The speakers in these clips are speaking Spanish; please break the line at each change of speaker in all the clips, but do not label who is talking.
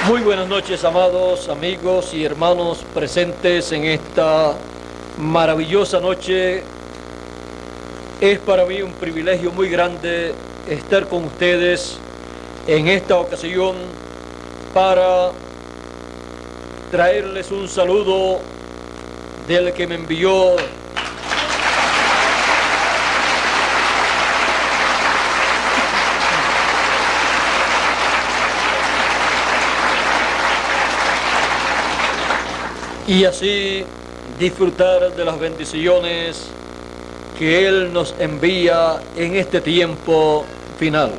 Muy buenas noches, amados amigos y hermanos presentes en esta maravillosa noche. Es para mí un privilegio muy grande estar con ustedes en esta ocasión para traerles un saludo del que me envió y así disfrutar de las bendiciones que Él nos envía en este tiempo final.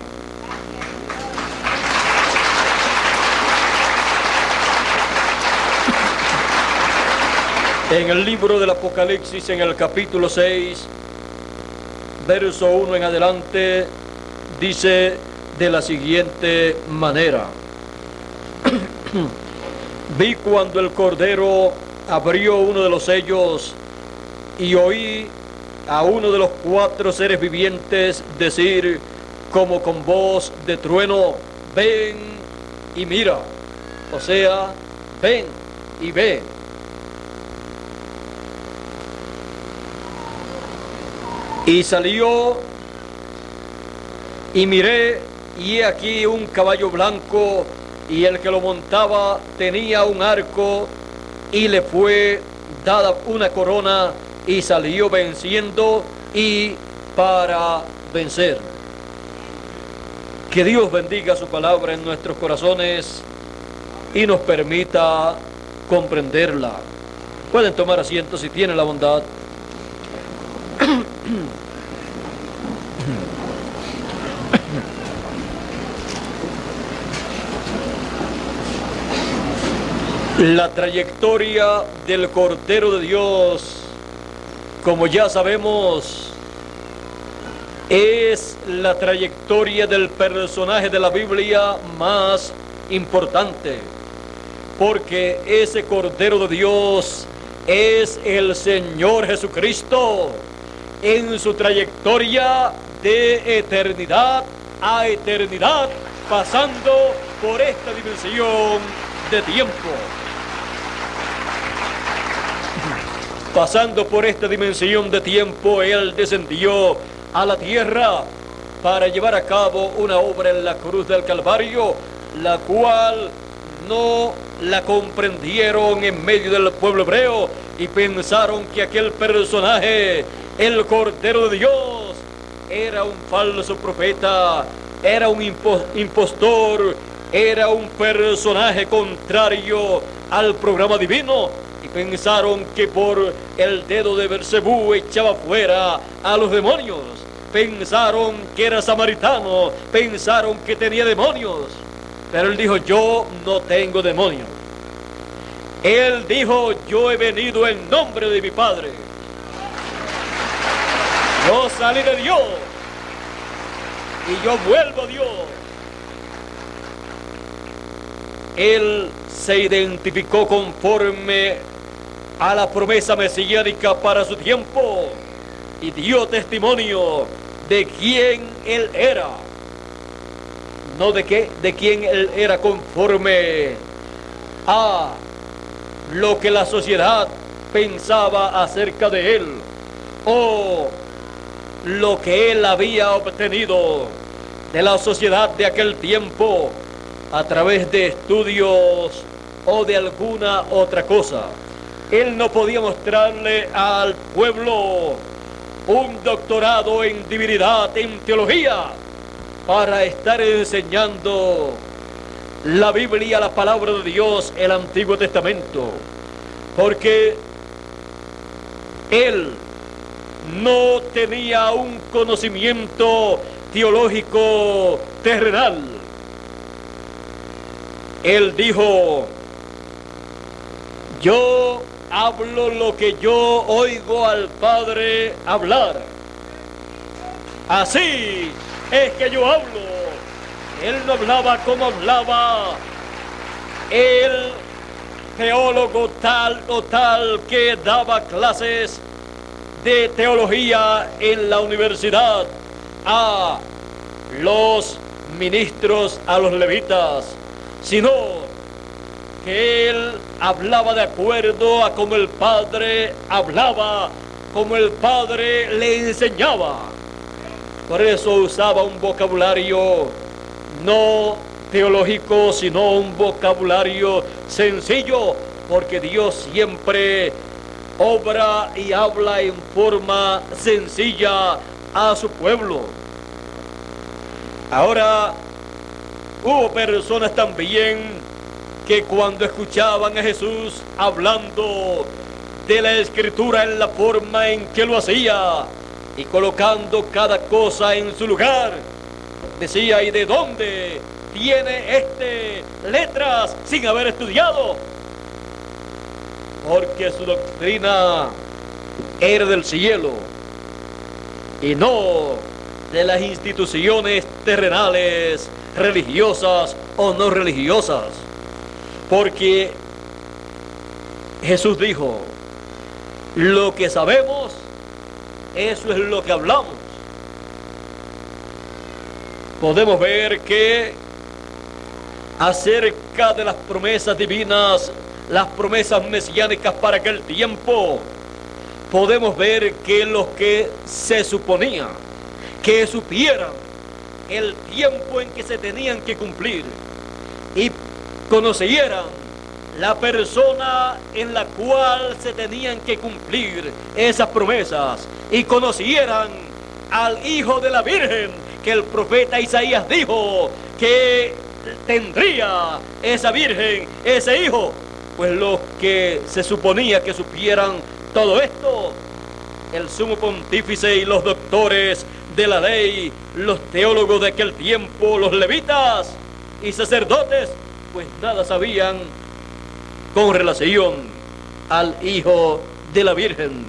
En el libro del Apocalipsis, en el capítulo 6, verso 1 en adelante, dice de la siguiente manera: Vi cuando el Cordero abrió uno de los sellos y oí a uno de los 4 seres vivientes decir como con voz de trueno: ven y mira. O sea, ven y ve. Y salió y miré, y he aquí un caballo blanco, y el que lo montaba tenía un arco, y le fue dada una corona, y salió venciendo y para vencer. Que Dios bendiga su palabra en nuestros corazones y nos permita comprenderla. Pueden tomar asiento si tienen la bondad. La trayectoria del Cordero de Dios, como ya sabemos, es la trayectoria del personaje de la Biblia más importante, porque ese Cordero de Dios es el Señor Jesucristo en su trayectoria de eternidad a eternidad, pasando por esta dimensión de tiempo. Pasando por esta dimensión de tiempo, Él descendió a la tierra para llevar a cabo una obra en la cruz del Calvario, la cual no la comprendieron en medio del pueblo hebreo y pensaron que aquel personaje, el Cordero de Dios, era un falso profeta, era un impostor, era un personaje contrario al programa divino, y pensaron que por el dedo de Beelzebú echaba fuera a los demonios. Pensaron que era samaritano, pensaron que tenía demonios, pero Él dijo: yo no tengo demonios. Él dijo: yo he venido en nombre de mi Padre. Yo salí de Dios y yo vuelvo a Dios. Él se identificó conforme a la promesa mesiánica para su tiempo y dio testimonio de quién Él era, no de quién Él era conforme a lo que la sociedad pensaba acerca de Él o lo que Él había obtenido de la sociedad de aquel tiempo a través de estudios o de alguna otra cosa. Él no podía mostrarle al pueblo un doctorado en divinidad, en teología, para estar enseñando la Biblia, la palabra de Dios, el Antiguo Testamento, porque Él no tenía un conocimiento teológico terrenal. Él dijo: yo hablo lo que yo oigo al Padre hablar. Así es que yo hablo. Él no hablaba como hablaba el teólogo tal o tal que daba clases de teología en la universidad a los ministros, a los levitas, sino que él hablaba de acuerdo a como el Padre hablaba, como el Padre le enseñaba. Por eso usaba un vocabulario no teológico, sino un vocabulario sencillo, porque Dios siempre obra y habla en forma sencilla a su pueblo. Ahora, hubo personas también que cuando escuchaban a Jesús hablando de la Escritura en la forma en que lo hacía y colocando cada cosa en su lugar, decía: ¿y de dónde tiene letras sin haber estudiado? Porque su doctrina era del cielo y no de las instituciones terrenales, religiosas o no religiosas. Porque Jesús dijo: lo que sabemos, eso es lo que hablamos. Podemos ver que acerca de las promesas divinas, las promesas mesiánicas para aquel tiempo, podemos ver que los que se suponía que supieran el tiempo en que se tenían que cumplir y conocieran la persona en la cual se tenían que cumplir esas promesas y conocieran al Hijo de la Virgen, que el profeta Isaías dijo que tendría esa Virgen, ese Hijo, pues los que se suponía que supieran todo esto, el sumo pontífice y los doctores de la ley, los teólogos de aquel tiempo, los levitas y sacerdotes, pues nada sabían con relación al Hijo de la Virgen.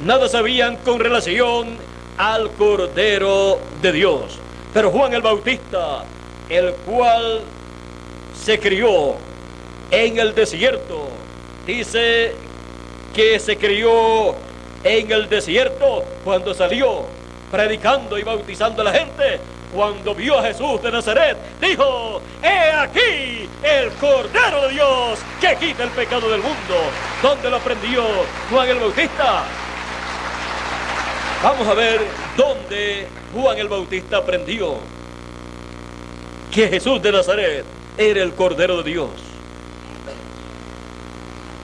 Nada sabían con relación al Cordero de Dios. Pero Juan el Bautista, el cual se crió en el desierto, dice que se crió en el desierto cuando salió predicando y bautizando a la gente. Cuando vio a Jesús de Nazaret, dijo: he aquí el Cordero de Dios que quita el pecado del mundo. ¿Dónde lo aprendió Juan el Bautista? Vamos a ver dónde Juan el Bautista aprendió que Jesús de Nazaret era el Cordero de Dios.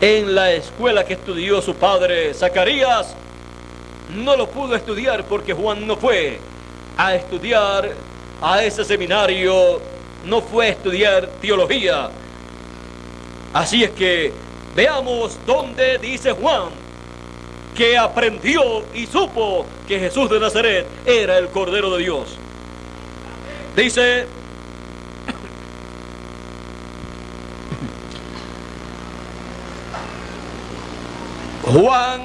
En la escuela que estudió su padre Zacarías, no lo pudo estudiar porque Juan no fue a estudiar a ese seminario, no fue a estudiar teología. Así es que veamos dónde dice Juan que aprendió y supo que Jesús de Nazaret era el Cordero de Dios. Dice: Juan,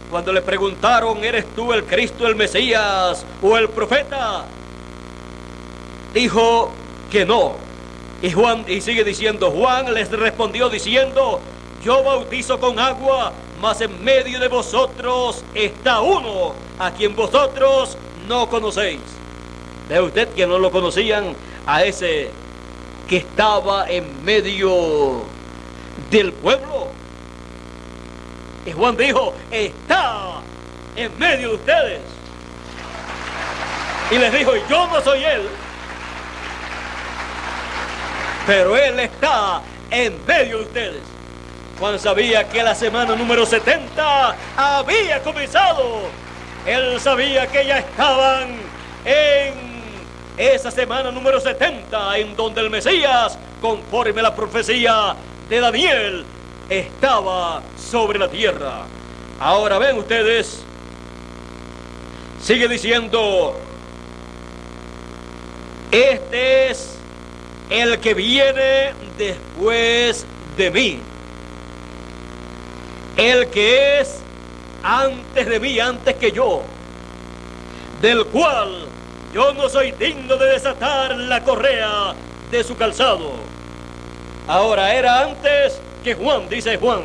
cuando le preguntaron: ¿eres tú el Cristo, el Mesías o el profeta?, dijo que no. Y sigue diciendo: Juan les respondió diciendo: yo bautizo con agua, mas en medio de vosotros está uno a quien vosotros no conocéis. ¿Ve usted que no lo conocían a ese que estaba en medio del pueblo? Y Juan dijo: está en medio de ustedes. Y les dijo: yo no soy él, pero él está en medio de ustedes. Juan sabía que la semana número 70 había comenzado. Él sabía que ya estaban en esa semana número 70, en donde el Mesías, conforme a la profecía de Daniel, estaba sobre la tierra. Ahora ven ustedes, sigue diciendo: este es el que viene después de mí, el que es antes de mí, antes que yo, del cual yo no soy digno de desatar la correa de su calzado. Ahora, era antes que Juan, dice Juan,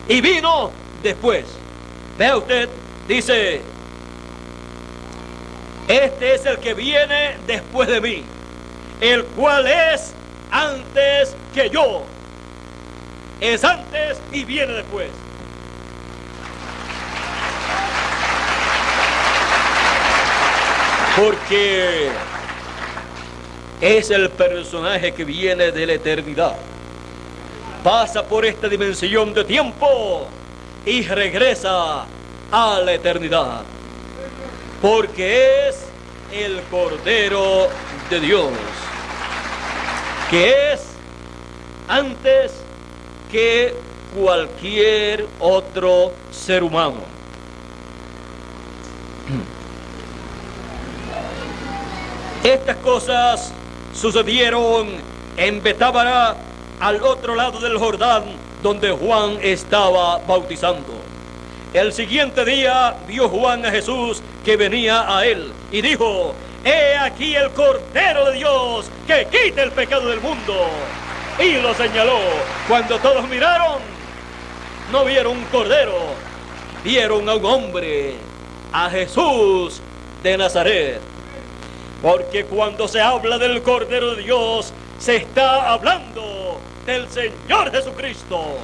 y vino después. Vea usted, dice: este es el que viene después de mí, el cual es antes que yo. es antes y viene después. Porque es el personaje que viene de la eternidad. Pasa por esta dimensión de tiempo y regresa a la eternidad. Porque es el Cordero de Dios, que es antes que cualquier otro ser humano. Estas cosas sucedieron en Betábara, al otro lado del Jordán, donde Juan estaba bautizando. El siguiente día vio Juan a Jesús que venía a él y dijo: «He aquí el Cordero de Dios que quita el pecado del mundo». Y lo señaló. Cuando todos miraron, no vieron un cordero, vieron a un hombre, a Jesús de Nazaret. Porque cuando se habla del Cordero de Dios, se está hablando del Señor Jesucristo.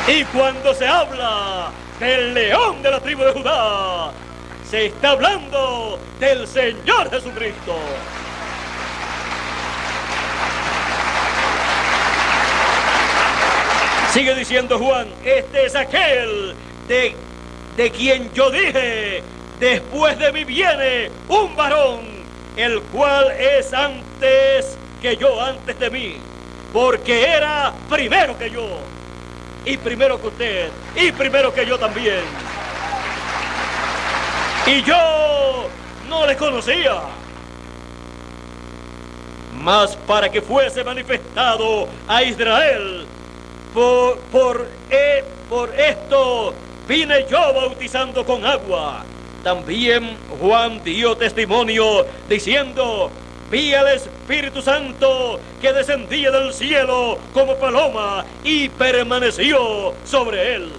Y cuando se habla del León de la tribu de Judá, se está hablando del Señor Jesucristo. Sigue diciendo Juan: «Este es aquel de quien yo dije: después de mí viene un varón, el cual es antes que yo, antes de mí, porque era primero que yo, y primero que usted, y primero que yo también. Y yo no le conocía, mas para que fuese manifestado a Israel, por esto vine yo bautizando con agua». También Juan dio testimonio diciendo: «Vi al Espíritu Santo que descendía del cielo como paloma y permaneció sobre él.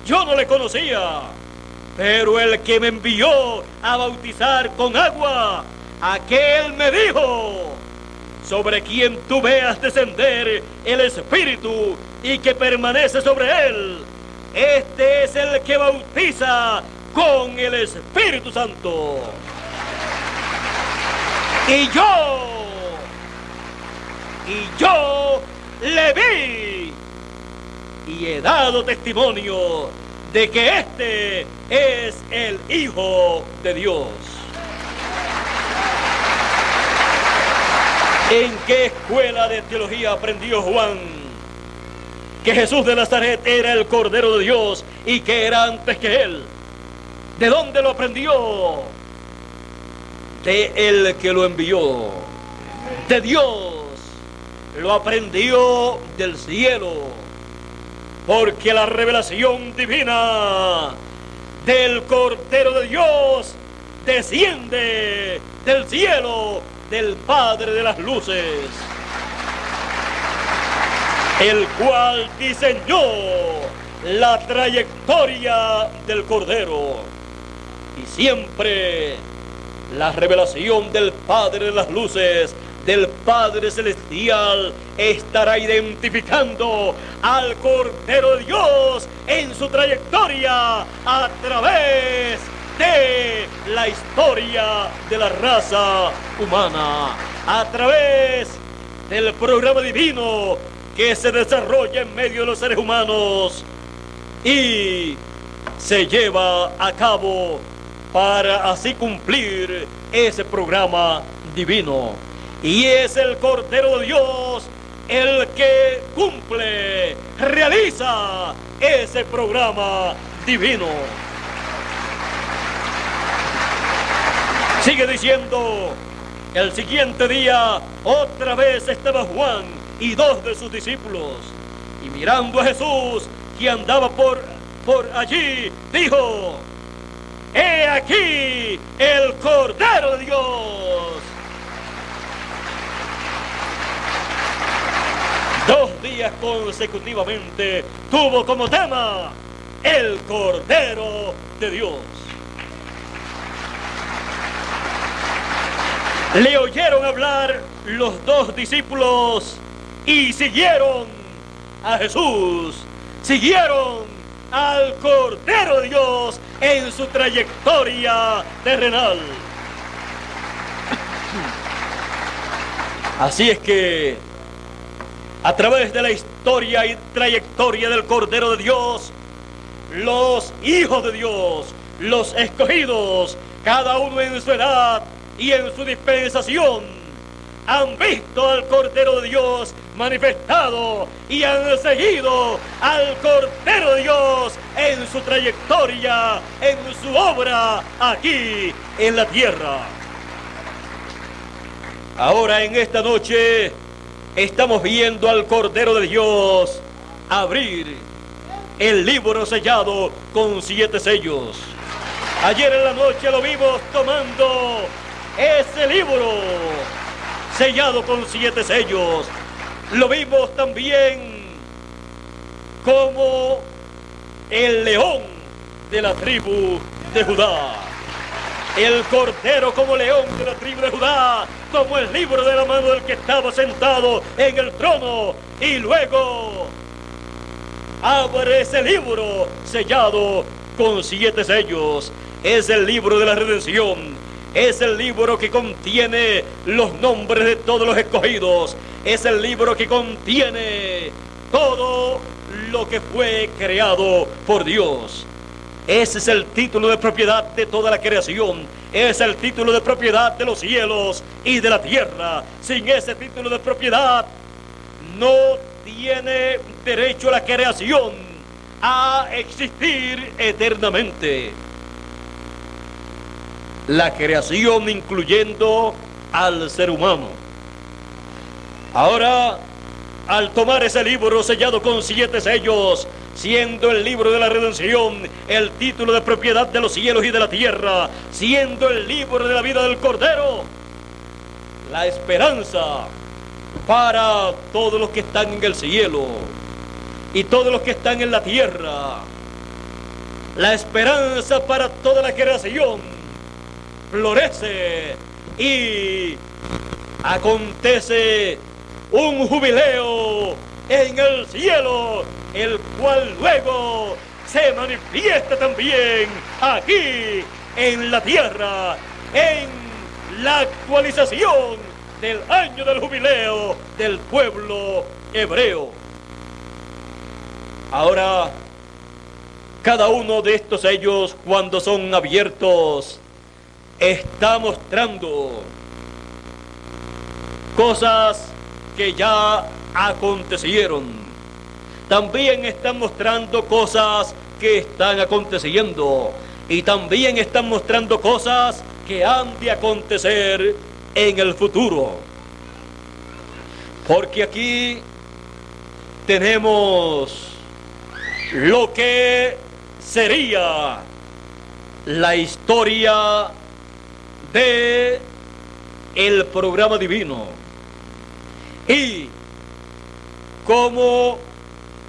Yo no le conocía, pero el que me envió a bautizar con agua, aquel me dijo: sobre quien tú veas descender el Espíritu y que permanece sobre él, este es el que bautiza con el Espíritu Santo». Y yo le vi y he dado testimonio de que este es el Hijo de Dios. ¿En qué escuela de teología aprendió Juan que Jesús de Nazaret era el Cordero de Dios y que era antes que él? ¿De dónde lo aprendió? De el que lo envió, de Dios. Lo aprendió del cielo, porque la revelación divina del Cordero de Dios desciende del cielo, del Padre de las luces, el cual diseñó la trayectoria del Cordero. Y siempre la revelación del Padre de las luces, del Padre Celestial, estará identificando al Cordero de Dios en su trayectoria a través de la historia de la raza humana, a través del programa divino que se desarrolla en medio de los seres humanos y se lleva a cabo para así cumplir ese programa divino. Y es el Cordero de Dios el que cumple, realiza ese programa divino. Sigue diciendo: el siguiente día otra vez estaba Juan y 2 de sus discípulos, y mirando a Jesús que andaba por allí, dijo: «He aquí el Cordero de Dios». 2 días consecutivamente tuvo como tema el Cordero de Dios. Le oyeron hablar los 2 discípulos y siguieron a Jesús, siguieron al Cordero de Dios en su trayectoria terrenal. Así es que, a través de la historia y trayectoria del Cordero de Dios, los hijos de Dios, los escogidos, cada uno en su edad y en su dispensación, han visto al Cordero de Dios manifestado y han seguido al Cordero de Dios en su trayectoria, en su obra aquí en la tierra. Ahora en esta noche estamos viendo al Cordero de Dios abrir el libro sellado con 7 sellos. Ayer en la noche lo vimos tomando ese libro sellado con 7 sellos. Lo vimos también como el león de la tribu de Judá. El Cordero como león de la tribu de Judá, tomó el libro de la mano del que estaba sentado en el trono y luego abre ese libro sellado con 7 sellos. Es el libro de la redención. Es el libro que contiene los nombres de todos los escogidos. Es el libro que contiene todo lo que fue creado por Dios. Ese es el título de propiedad de toda la creación. Es el título de propiedad de los cielos y de la tierra. Sin ese título de propiedad no tiene derecho a la creación a existir eternamente. La creación incluyendo al ser humano. Ahora, al tomar ese libro sellado con 7 sellos, siendo el libro de la redención el título de propiedad de los cielos y de la tierra, siendo el libro de la vida del Cordero, la esperanza para todos los que están en el cielo y todos los que están en la tierra, la esperanza para toda la creación florece y acontece un jubileo en el cielo, el cual luego se manifiesta también aquí en la tierra, en la actualización del año del jubileo del pueblo hebreo. Ahora, cada uno de estos sellos, cuando son abiertos, está mostrando cosas que ya acontecieron. También están mostrando cosas que están aconteciendo. Y también están mostrando cosas que han de acontecer en el futuro. Porque aquí tenemos lo que sería la historia de el programa divino y cómo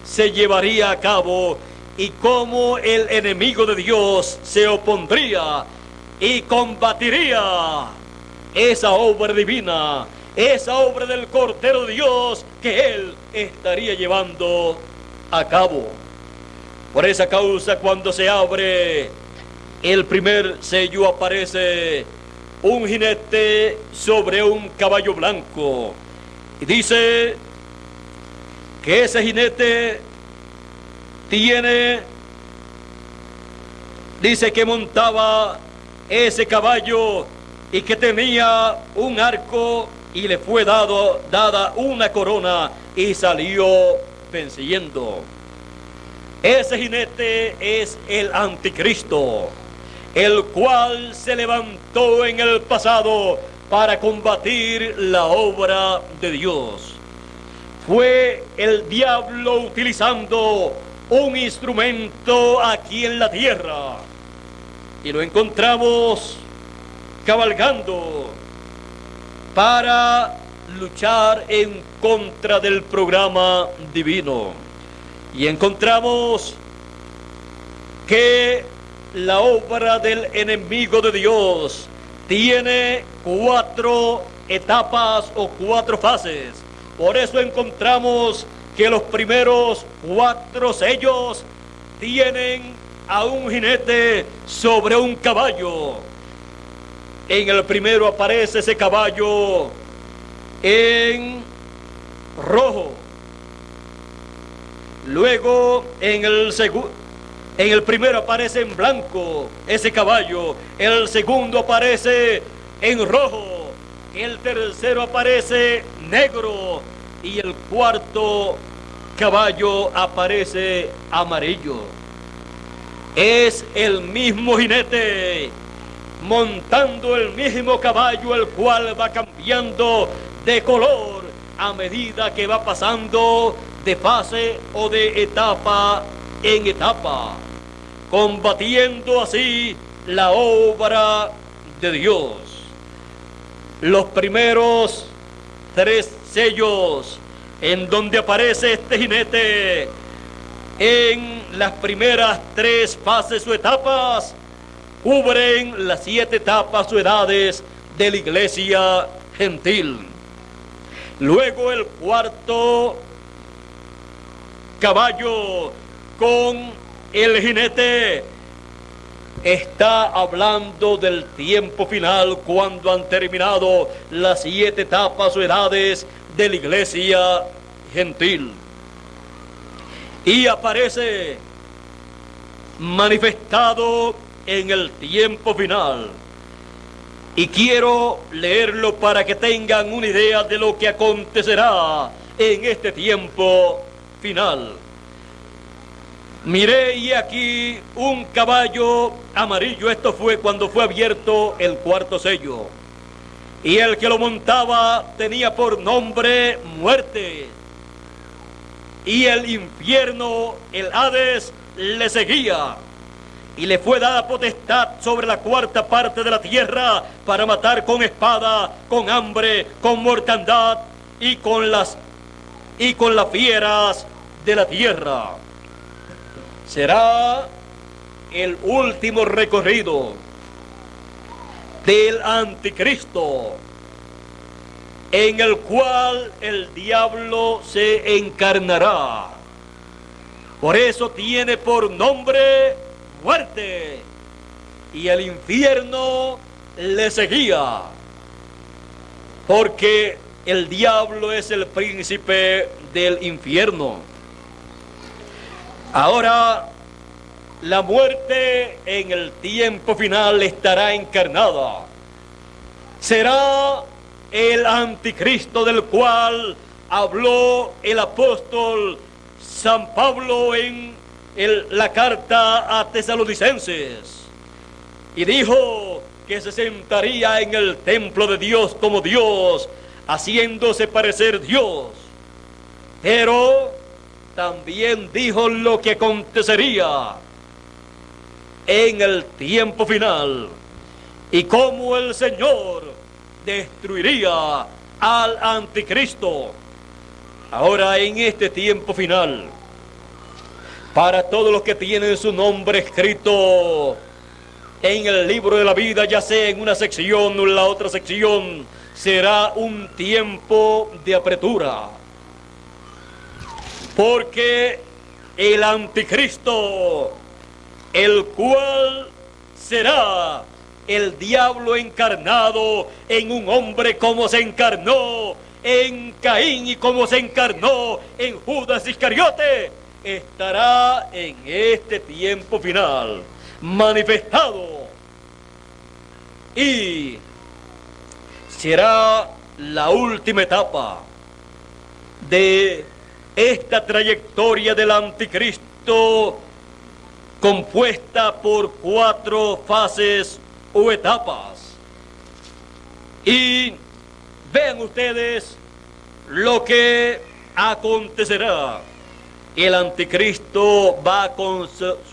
se llevaría a cabo y cómo el enemigo de Dios se opondría y combatiría esa obra divina, esa obra del Cordero de Dios que Él estaría llevando a cabo. Por esa causa, cuando se abre el primer sello, aparece un jinete sobre un caballo blanco. Y dice que ese jinete dice que montaba ese caballo y que tenía un arco y le fue dada una corona y salió venciendo. Ese jinete es el anticristo, el cual se levantó en el pasado para combatir la obra de Dios. Fue el diablo utilizando un instrumento aquí en la tierra y lo encontramos cabalgando para luchar en contra del programa divino. Y encontramos que la obra del enemigo de Dios tiene 4 etapas o 4 fases. Por eso encontramos que los primeros 4 sellos tienen a un jinete sobre un caballo. En el primero aparece ese caballo en rojo. Luego en el primero aparece en blanco ese caballo. El segundo aparece en rojo. El tercero aparece negro. Y el cuarto caballo aparece amarillo. Es el mismo jinete montando el mismo caballo, el cual va cambiando de color a medida que va pasando de fase o de etapa en etapa, combatiendo así la obra de Dios. Los primeros 3 sellos en donde aparece este jinete en las primeras 3 fases o etapas cubren las 7 etapas o edades de la iglesia gentil. Luego el cuarto caballo con el jinete está hablando del tiempo final, cuando han terminado las 7 etapas o edades de la iglesia gentil. Y aparece manifestado en el tiempo final. Y quiero leerlo para que tengan una idea de lo que acontecerá en este tiempo final. Miré y aquí un caballo amarillo. Esto fue cuando fue abierto el cuarto sello. Y el que lo montaba tenía por nombre Muerte. Y el infierno, el Hades, le seguía. Y le fue dada potestad sobre la 4ª parte de la tierra para matar con espada, con hambre, con mortandad y con las fieras de la tierra. Será el último recorrido del anticristo, en el cual el diablo se encarnará. Por eso tiene por nombre Muerte, y el infierno le seguía, porque el diablo es el príncipe del infierno. Ahora, la muerte en el tiempo final estará encarnada. Será el anticristo del cual habló el apóstol San Pablo en la carta a Tesalonicenses, y dijo que se sentaría en el templo de Dios como Dios, haciéndose parecer Dios. Pero también dijo lo que acontecería en el tiempo final y cómo el Señor destruiría al anticristo. Ahora, en este tiempo final, para todos los que tienen su nombre escrito en el libro de la vida, ya sea en una sección o en la otra sección, será un tiempo de apretura. Porque el anticristo, el cual será el diablo encarnado en un hombre, como se encarnó en Caín y como se encarnó en Judas Iscariote, estará en este tiempo final manifestado, y será la última etapa de esta trayectoria del anticristo, compuesta por 4 fases o etapas. Y vean ustedes lo que acontecerá. El anticristo va a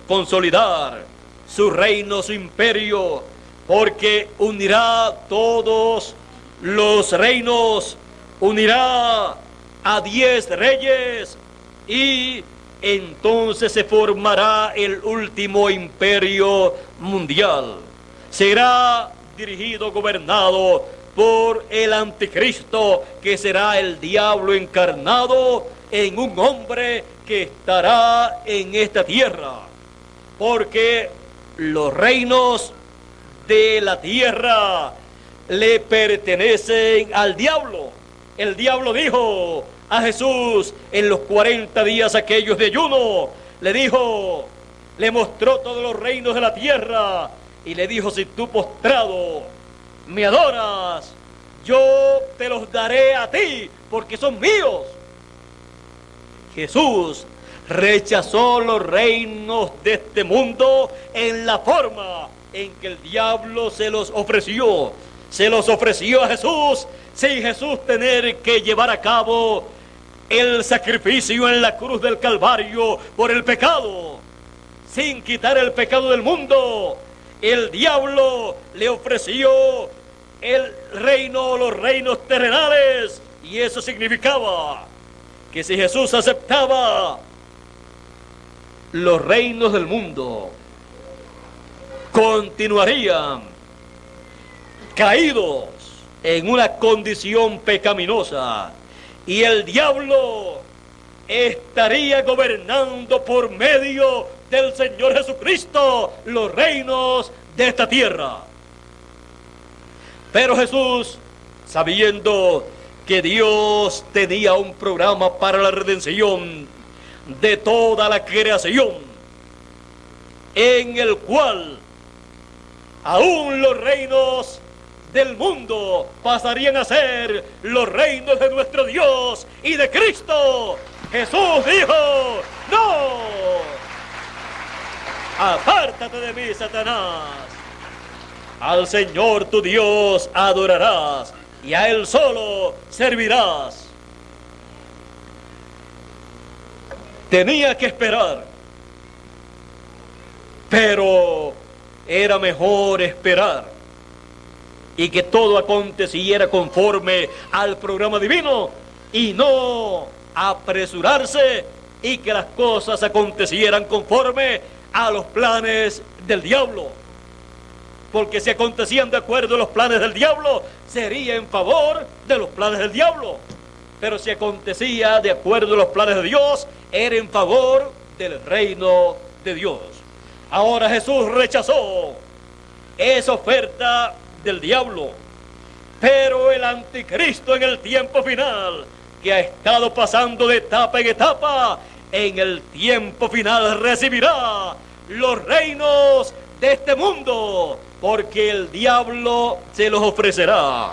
consolidar su reino, su imperio, porque unirá todos los reinos, unirá a 10 reyes, y entonces se formará el último imperio mundial. Será dirigido, gobernado por el anticristo, que será el diablo encarnado en un hombre que estará en esta tierra. Porque los reinos de la tierra le pertenecen al diablo. El diablo dijo a Jesús en los 40 días aquellos de ayuno, le mostró todos los reinos de la tierra y le dijo: si tú postrado me adoras, yo te los daré a ti porque son míos. Jesús rechazó los reinos de este mundo en la forma en que el diablo se los ofreció. Se los ofreció a Jesús sin Jesús tener que llevar a cabo el sacrificio en la cruz del Calvario por el pecado. Sin quitar el pecado del mundo, el diablo le ofreció el reino, los reinos terrenales, y eso significaba que si Jesús aceptaba los reinos del mundo, continuarían caídos en una condición pecaminosa, y el diablo estaría gobernando por medio del Señor Jesucristo los reinos de esta tierra. Pero Jesús, sabiendo que Dios tenía un programa para la redención de toda la creación, en el cual aún los reinos del mundo pasarían a ser los reinos de nuestro Dios y de Cristo, Jesús dijo: ¡no! Apártate de mí, Satanás. Al Señor tu Dios adorarás y a Él solo servirás. Tenía que esperar, pero era mejor esperar y que todo aconteciera conforme al programa divino, y no apresurarse y que las cosas acontecieran conforme a los planes del diablo. Porque si acontecían de acuerdo a los planes del diablo, sería en favor de los planes del diablo. Pero si acontecía de acuerdo a los planes de Dios, era en favor del reino de Dios. Ahora Jesús rechazó esa oferta del diablo, pero el anticristo en el tiempo final, que ha estado pasando de etapa en etapa, en el tiempo final recibirá los reinos de este mundo, porque el diablo se los ofrecerá,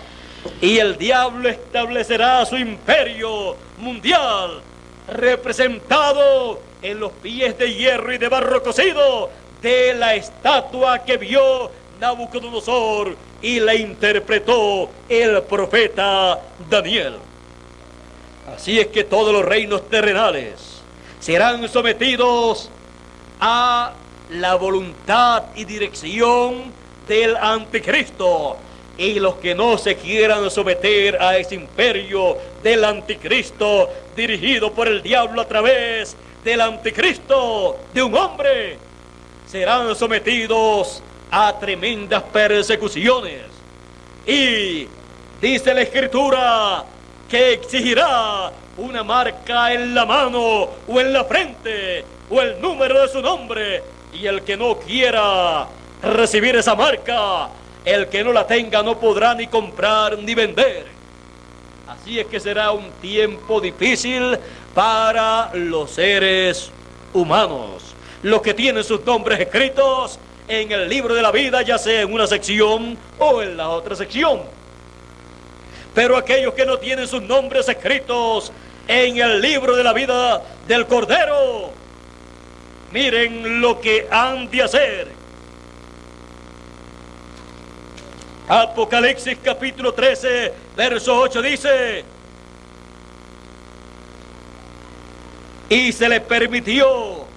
y el diablo establecerá su imperio mundial, representado en los pies de hierro y de barro cocido de la estatua que vio Nabucodonosor y la interpretó el profeta Daniel. Así es que todos los reinos terrenales serán sometidos a la voluntad y dirección del anticristo, y los que no se quieran someter a ese imperio del anticristo dirigido por el diablo a través del anticristo de un hombre, serán sometidos a tremendas persecuciones. Y dice la Escritura que exigirá una marca en la mano o en la frente o el número de su nombre, y el que no quiera recibir esa marca, el que no la tenga, no podrá ni comprar ni vender. Así es que será un tiempo difícil para los seres humanos, los que tienen sus nombres escritos en el libro de la vida, ya sea en una sección o en la otra sección. Pero aquellos que no tienen sus nombres escritos en el libro de la vida del Cordero, miren lo que han de hacer. Apocalipsis capítulo 13, verso 8 dice: y se le permitió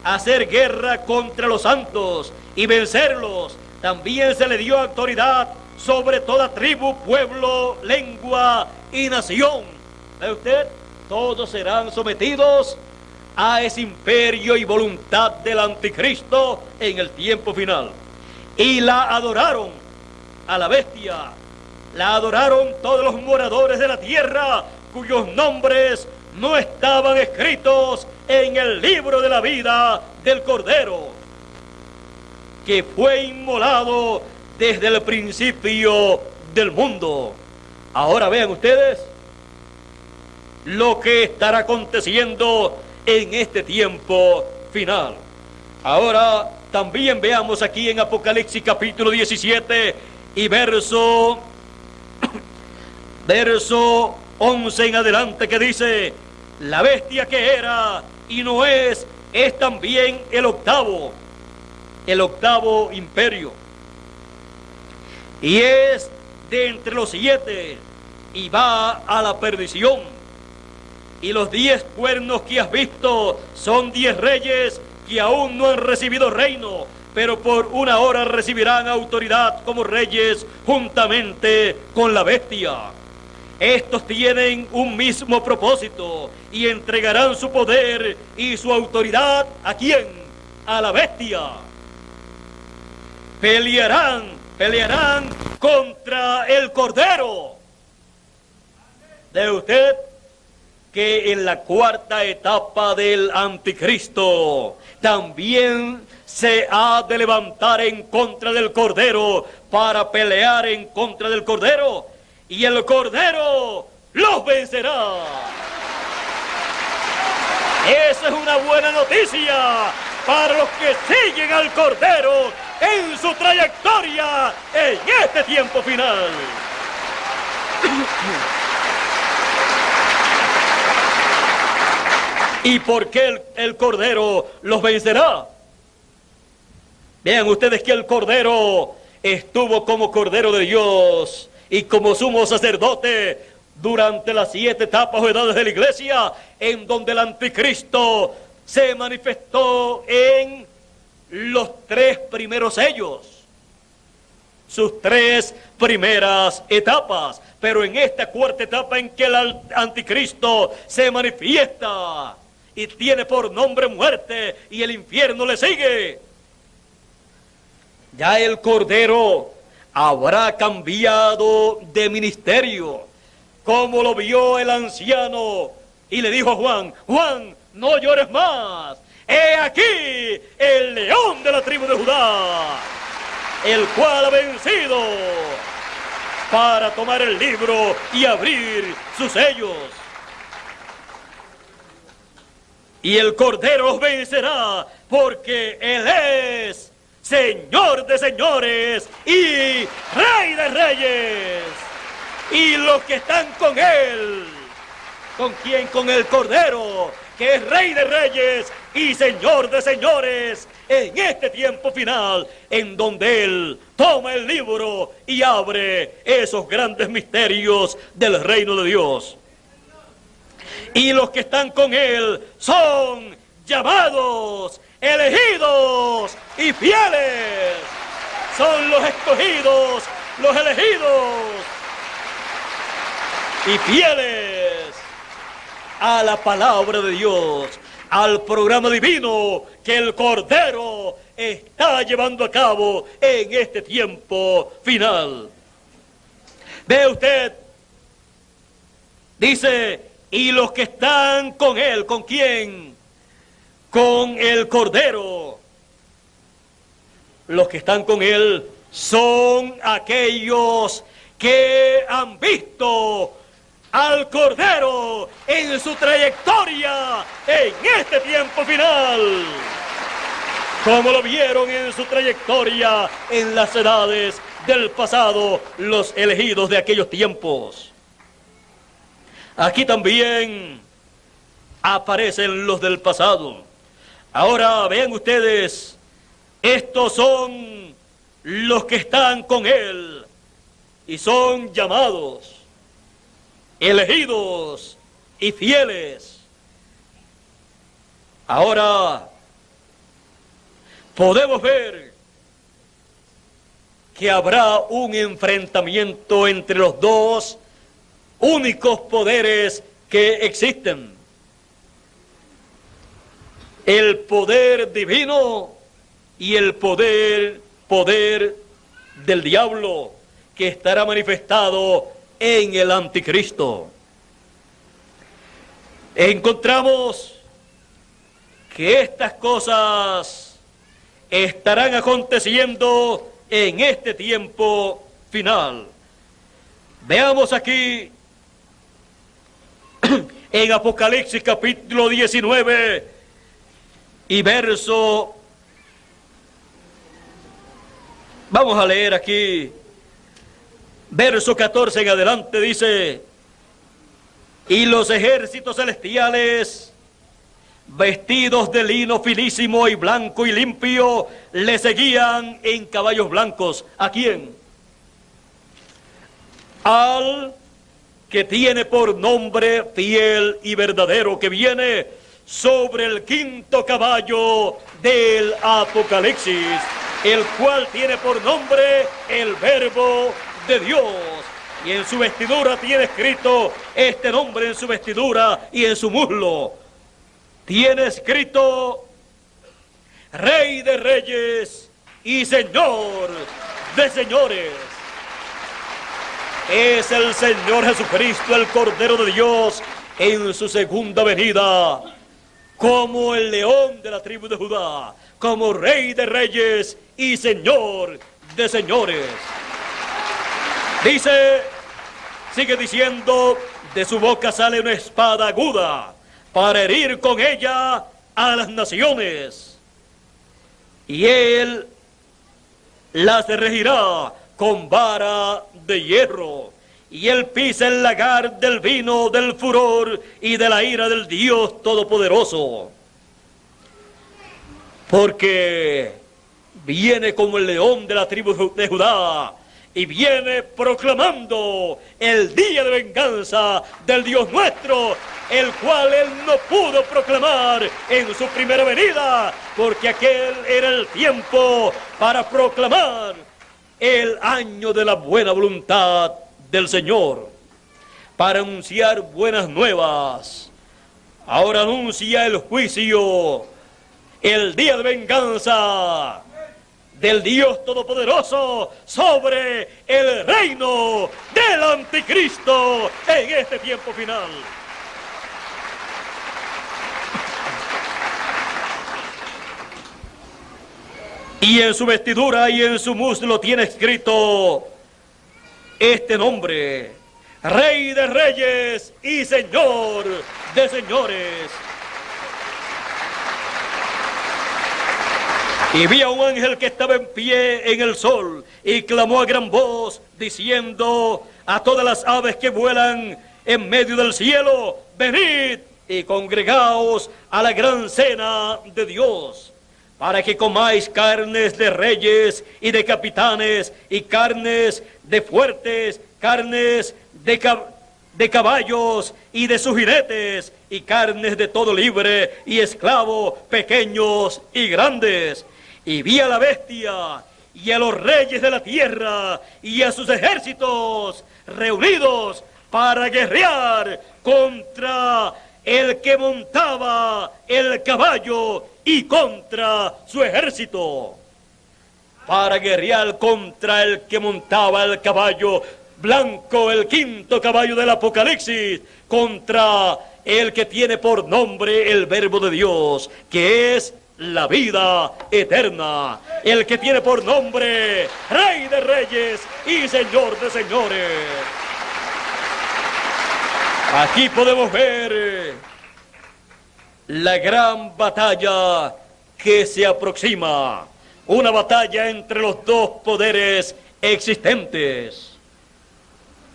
hacer guerra contra los santos y vencerlos. También se le dio autoridad sobre toda tribu, pueblo, lengua y nación. ¿Ve usted? Todos serán sometidos a ese imperio y voluntad del anticristo en el tiempo final. Y la adoraron a la bestia La adoraron todos los moradores de la tierra, cuyos nombres no estaban escritos en el libro de la vida del Cordero, que fue inmolado desde el principio del mundo. Ahora vean ustedes lo que estará aconteciendo en este tiempo final. Ahora también veamos aquí en Apocalipsis capítulo 17 y verso 11 en adelante, que dice: la bestia que era y no es también el octavo imperio, y es de entre los 7, y va a la perdición. Y los 10 cuernos que has visto son 10 reyes que aún no han recibido reino, pero por una hora recibirán autoridad como reyes juntamente con la bestia. Estos tienen un mismo propósito y entregarán su poder y su autoridad ¿a quién? A la bestia. Pelearán contra el Cordero. ¿De usted que en la cuarta etapa del anticristo también se ha de levantar en contra del Cordero para pelear en contra del Cordero? Y el Cordero los vencerá. Esa es una buena noticia para los que siguen al Cordero en su trayectoria en este tiempo final. ¿Y por qué el Cordero los vencerá? Vean ustedes que el Cordero estuvo como Cordero de Dios y como sumo sacerdote durante las 7 etapas o edades de la iglesia, en donde el anticristo se manifestó en los 3 primeros sellos, sus 3 primeras etapas. Pero en esta cuarta etapa en que el anticristo se manifiesta y tiene por nombre muerte y el infierno le sigue, ya el Cordero habrá cambiado de ministerio, como lo vio el anciano y le dijo a Juan: Juan, no llores más, he aquí el león de la tribu de Judá, el cual ha vencido para tomar el libro y abrir sus sellos. Y el Cordero los vencerá, porque Él es Señor de señores y Rey de reyes. Y los que están con Él, ¿con quién? Con el Cordero, que es Rey de reyes y Señor de señores, en este tiempo final, en donde Él toma el libro y abre esos grandes misterios del reino de Dios. Y los que están con Él son llamados, elegidos y fieles. Son los escogidos, los elegidos y fieles a la palabra de Dios, al programa divino que el Cordero está llevando a cabo en este tiempo final. Ve usted, dice: y los que están con Él, ¿con quién? Con el Cordero. Los que están con Él son aquellos que han visto al Cordero en su trayectoria en este tiempo final, como lo vieron en su trayectoria en las edades del pasado, los elegidos de aquellos tiempos. Aquí también aparecen los del pasado. Ahora vean ustedes, estos son los que están con Él y son llamados, elegidos y fieles. Ahora podemos ver que habrá un enfrentamiento entre los dos únicos poderes que existen: el poder divino y el poder del diablo, que estará manifestado en el anticristo. Encontramos que estas cosas estarán aconteciendo en este tiempo final. Veamos aquí en Apocalipsis capítulo 19 y verso. Vamos a leer aquí, verso 14 en adelante, dice: y los ejércitos celestiales, vestidos de lino finísimo y blanco y limpio, le seguían en caballos blancos. ¿A quién? Al que tiene por nombre fiel y verdadero, que viene sobre el quinto caballo del Apocalipsis, el cual tiene por nombre el Verbo de Dios. Y en su vestidura tiene escrito este nombre, en su vestidura y en su muslo tiene escrito: Rey de Reyes y Señor de Señores. Es el Señor Jesucristo, el Cordero de Dios, en su segunda venida, como el león de la tribu de Judá, como Rey de Reyes y Señor de Señores. Dice, sigue diciendo: de su boca sale una espada aguda para herir con ella a las naciones, y él las regirá con vara de hierro, y él pisa el lagar del vino del furor y de la ira del Dios Todopoderoso, porque viene como el león de la tribu de Judá, y viene proclamando el día de venganza del Dios nuestro, el cual él no pudo proclamar en su primera venida, porque aquel era el tiempo para proclamar el año de la buena voluntad del Señor, para anunciar buenas nuevas. Ahora anuncia el juicio, el día de venganza del Dios Todopoderoso sobre el reino del anticristo en este tiempo final. Y en su vestidura y en su muslo tiene escrito este nombre: Rey de Reyes y Señor de Señores. Y vi a un ángel que estaba en pie en el sol y clamó a gran voz, diciendo a todas las aves que vuelan en medio del cielo: venid y congregaos a la gran cena de Dios, para que comáis carnes de reyes y de capitanes, y carnes de fuertes, carnes de caballos y de sus jinetes, y carnes de todo libre y esclavo, pequeños y grandes. Y vi a la bestia y a los reyes de la tierra y a sus ejércitos reunidos para guerrear contra el que montaba el caballo y contra su ejército. Para guerrear contra el que montaba el caballo blanco, el quinto caballo del Apocalipsis, contra el que tiene por nombre el Verbo de Dios, que es la vida eterna, el que tiene por nombre Rey de Reyes y Señor de Señores. Aquí podemos ver la gran batalla que se aproxima, una batalla entre los dos poderes existentes.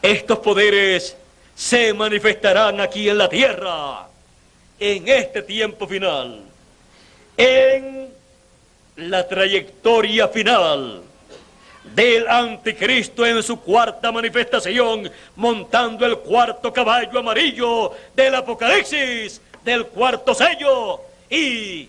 Estos poderes se manifestarán aquí en la tierra en este tiempo final, en la trayectoria final del anticristo en su cuarta manifestación, montando el cuarto caballo amarillo del Apocalipsis, del cuarto sello, y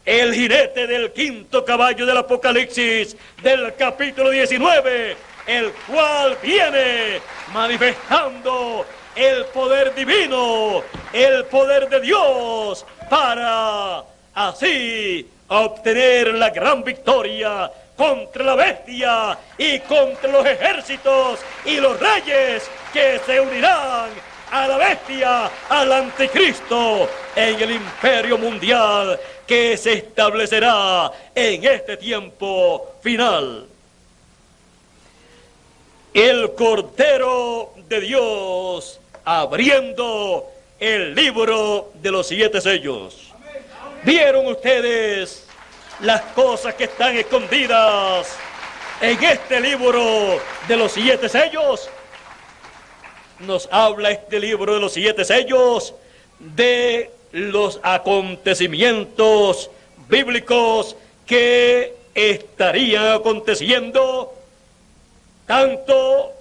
el jinete del quinto caballo del Apocalipsis del capítulo 19, el cual viene manifestando el poder divino, el poder de Dios, para así obtener la gran victoria contra la bestia y contra los ejércitos y los reyes que se unirán a la bestia, al anticristo, en el imperio mundial que se establecerá en este tiempo final. El Cordero de Dios abriendo el libro de los 7 sellos. ¿Vieron ustedes las cosas que están escondidas en este libro de los 7 sellos? Nos habla este libro de los 7 sellos de los acontecimientos bíblicos que estarían aconteciendo, tanto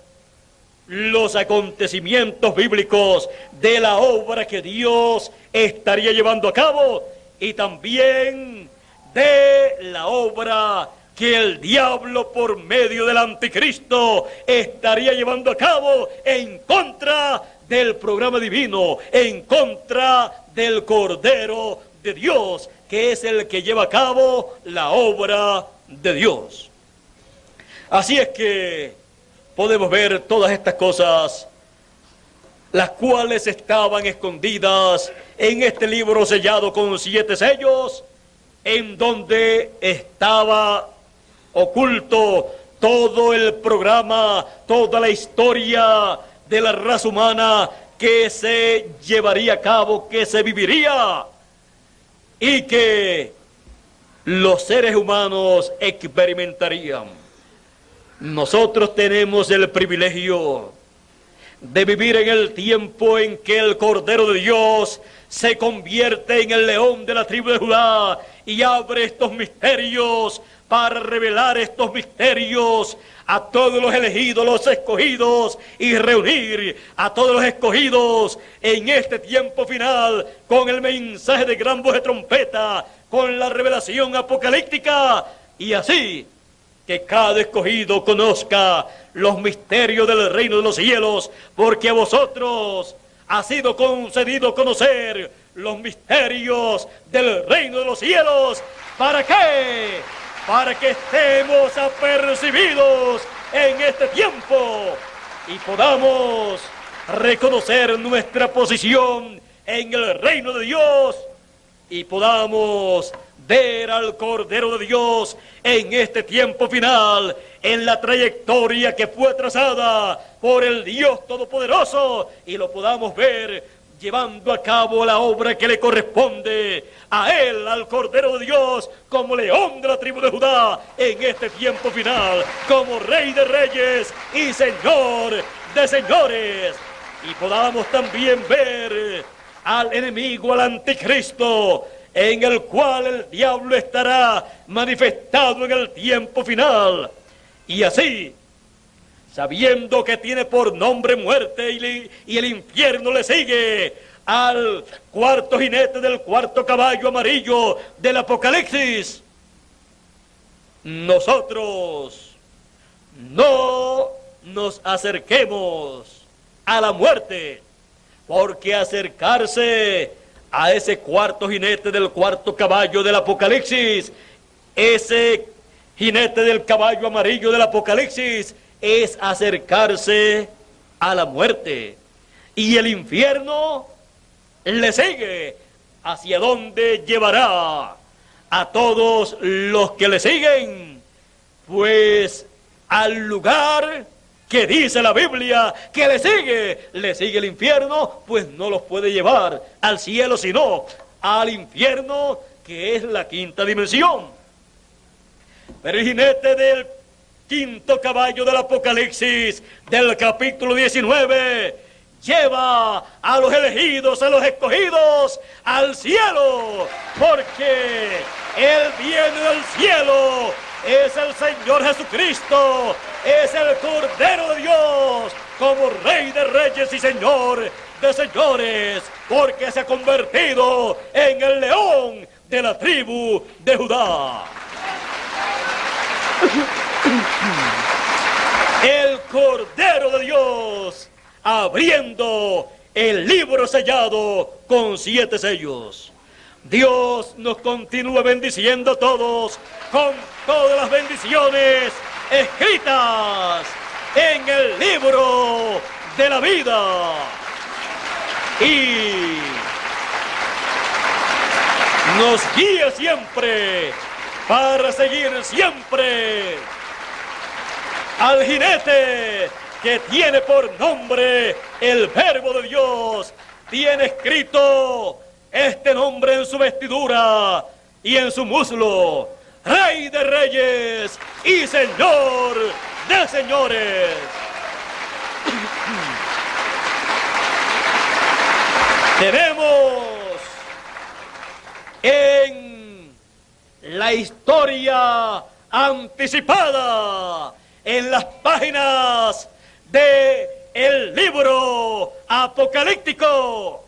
los acontecimientos bíblicos de la obra que Dios estaría llevando a cabo y también de la obra que el diablo por medio del anticristo estaría llevando a cabo en contra del programa divino, en contra del Cordero de Dios, que es el que lleva a cabo la obra de Dios. Así es que podemos ver todas estas cosas, las cuales estaban escondidas en este libro sellado con 7 sellos, en donde estaba oculto todo el programa, toda la historia de la raza humana que se llevaría a cabo, que se viviría, y que los seres humanos experimentarían. Nosotros tenemos el privilegio de vivir en el tiempo en que el Cordero de Dios se convierte en el león de la tribu de Judá y abre estos misterios para revelar estos misterios a todos los elegidos, los escogidos, y reunir a todos los escogidos en este tiempo final con el mensaje de gran voz de trompeta, con la revelación apocalíptica, y así que cada escogido conozca los misterios del reino de los cielos, porque a vosotros ha sido concedido conocer los misterios del reino de los cielos. ¿Para qué? Para que estemos apercibidos en este tiempo y podamos reconocer nuestra posición en el reino de Dios y podamos ver al Cordero de Dios en este tiempo final, en la trayectoria que fue trazada por el Dios Todopoderoso, y lo podamos ver llevando a cabo la obra que le corresponde a él, al Cordero de Dios, como león de la tribu de Judá en este tiempo final, como Rey de reyes y Señor de señores, y podamos también ver al enemigo, al anticristo, en el cual el diablo estará manifestado en el tiempo final, y así, sabiendo que tiene por nombre muerte y el infierno le sigue, al cuarto jinete del cuarto caballo amarillo del Apocalipsis, nosotros no nos acerquemos a la muerte, porque acercarse a ese cuarto jinete del cuarto caballo del Apocalipsis, ese jinete del caballo amarillo del Apocalipsis, es acercarse a la muerte, y el infierno le sigue, hacia donde llevará a todos los que le siguen, pues al lugar que dice la Biblia que le sigue el infierno, pues no los puede llevar al cielo, sino al infierno, que es la quinta dimensión. Pero el jinete del quinto caballo del Apocalipsis, del capítulo 19, lleva a los elegidos, a los escogidos, al cielo, porque Él viene del cielo, es el Señor Jesucristo, es el Cordero de Dios, como Rey de reyes y Señor de señores, porque se ha convertido en el león de la tribu de Judá. El Cordero de Dios abriendo el libro sellado con 7 sellos. Dios nos continúe bendiciendo a todos con todas las bendiciones escritas en el libro de la vida. Y nos guíe siempre para seguir siempre al jinete que tiene por nombre el Verbo de Dios. Tiene escrito este nombre en su vestidura y en su muslo: Rey de Reyes y Señor de Señores. Tenemos en la historia anticipada, en las páginas de el libro apocalíptico,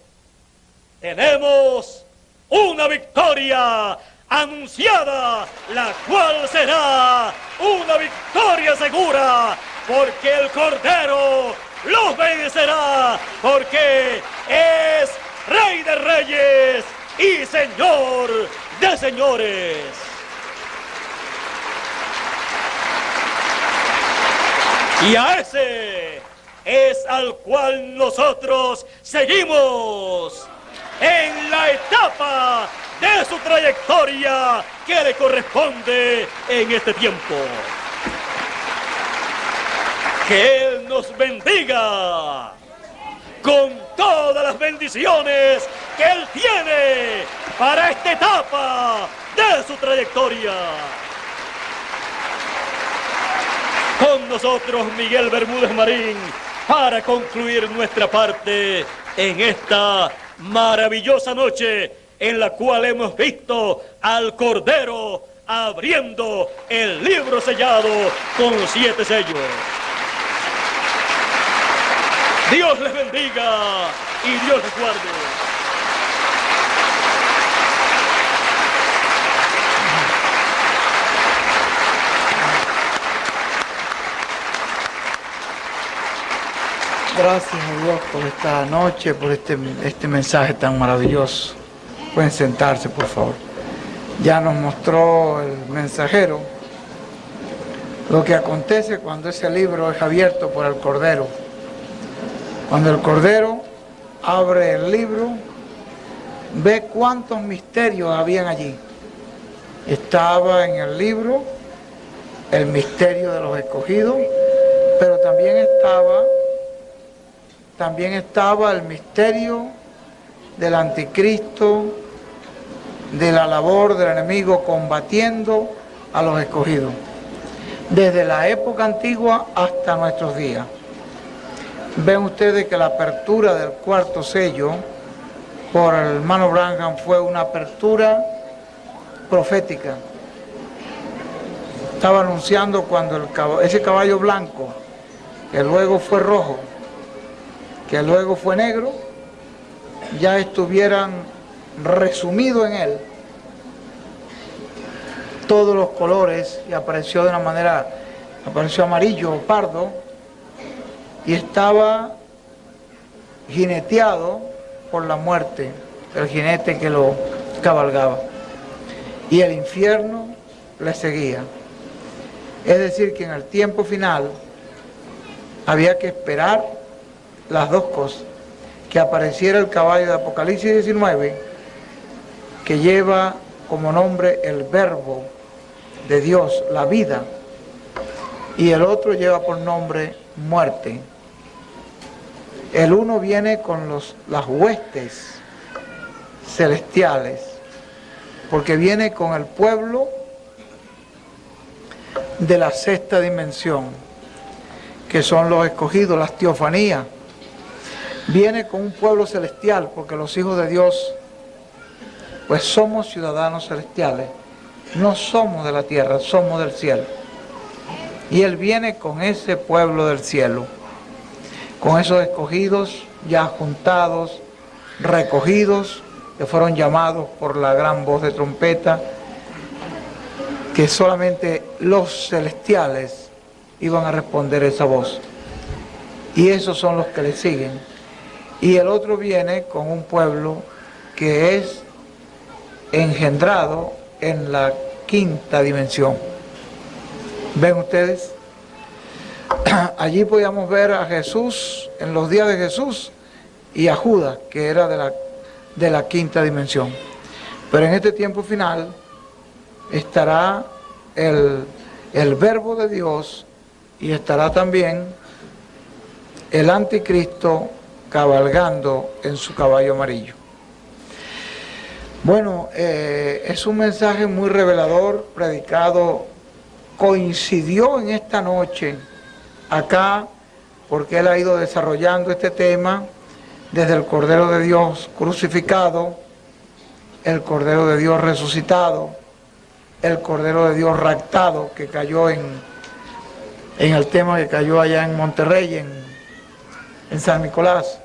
tenemos una victoria anunciada, la cual será una victoria segura, porque el Cordero los vencerá, porque es Rey de Reyes y Señor de Señores. Y a ese es al cual nosotros seguimos en la etapa de su trayectoria que le corresponde en este tiempo. Que Él nos bendiga con todas las bendiciones que Él tiene para esta etapa de su trayectoria. Con nosotros Miguel Bermúdez Marín para concluir nuestra parte en esta maravillosa noche en la cual hemos visto al Cordero abriendo el libro sellado con 7 sellos. Dios les bendiga y Dios les guarde.
Gracias a Dios por esta noche, por este mensaje tan maravilloso. Pueden sentarse, por favor. Ya nos mostró el mensajero lo que acontece cuando ese libro es abierto por el Cordero. Cuando el Cordero abre el libro, ve cuántos misterios habían allí. Estaba en el libro el misterio de los escogidos, pero también estaba el misterio del anticristo, de la labor del enemigo combatiendo a los escogidos, desde la época antigua hasta nuestros días. Ven ustedes que la apertura del 4º sello por el hermano Branham fue una apertura profética. Estaba anunciando cuando ese caballo blanco, que luego fue rojo, que luego fue negro, ya estuvieran resumidos en él todos los colores, y apareció de una manera, apareció amarillo o pardo, y estaba jineteado por la muerte, el jinete que lo cabalgaba, y el infierno le seguía. Es decir, que en el tiempo final había que esperar las dos cosas: que apareciera el caballo de Apocalipsis 19, que lleva como nombre el Verbo de Dios, la vida, y el otro lleva por nombre muerte. El uno viene con las huestes celestiales, porque viene con el pueblo de la 6ª dimensión, que son los escogidos, las teofanías. Viene con un pueblo celestial, porque los hijos de Dios pues somos ciudadanos celestiales, no somos de la tierra, somos del cielo. Y Él viene con ese pueblo del cielo, con esos escogidos ya juntados, recogidos, que fueron llamados por la gran voz de trompeta, que solamente los celestiales iban a responder esa voz. Y esos son los que le siguen. Y el otro viene con un pueblo que es engendrado en la quinta dimensión. ¿Ven ustedes? Allí podíamos ver a Jesús en los días de Jesús y a Judas, que era de la quinta dimensión. Pero en este tiempo final estará el Verbo de Dios y estará también el Anticristo cabalgando en su caballo amarillo. Bueno, es un mensaje muy revelador, predicado, coincidió en esta noche acá, porque él ha ido desarrollando este tema desde el Cordero de Dios crucificado, el Cordero de Dios resucitado, el Cordero de Dios raptado, que cayó en el tema que cayó allá en Monterrey, en San Nicolás.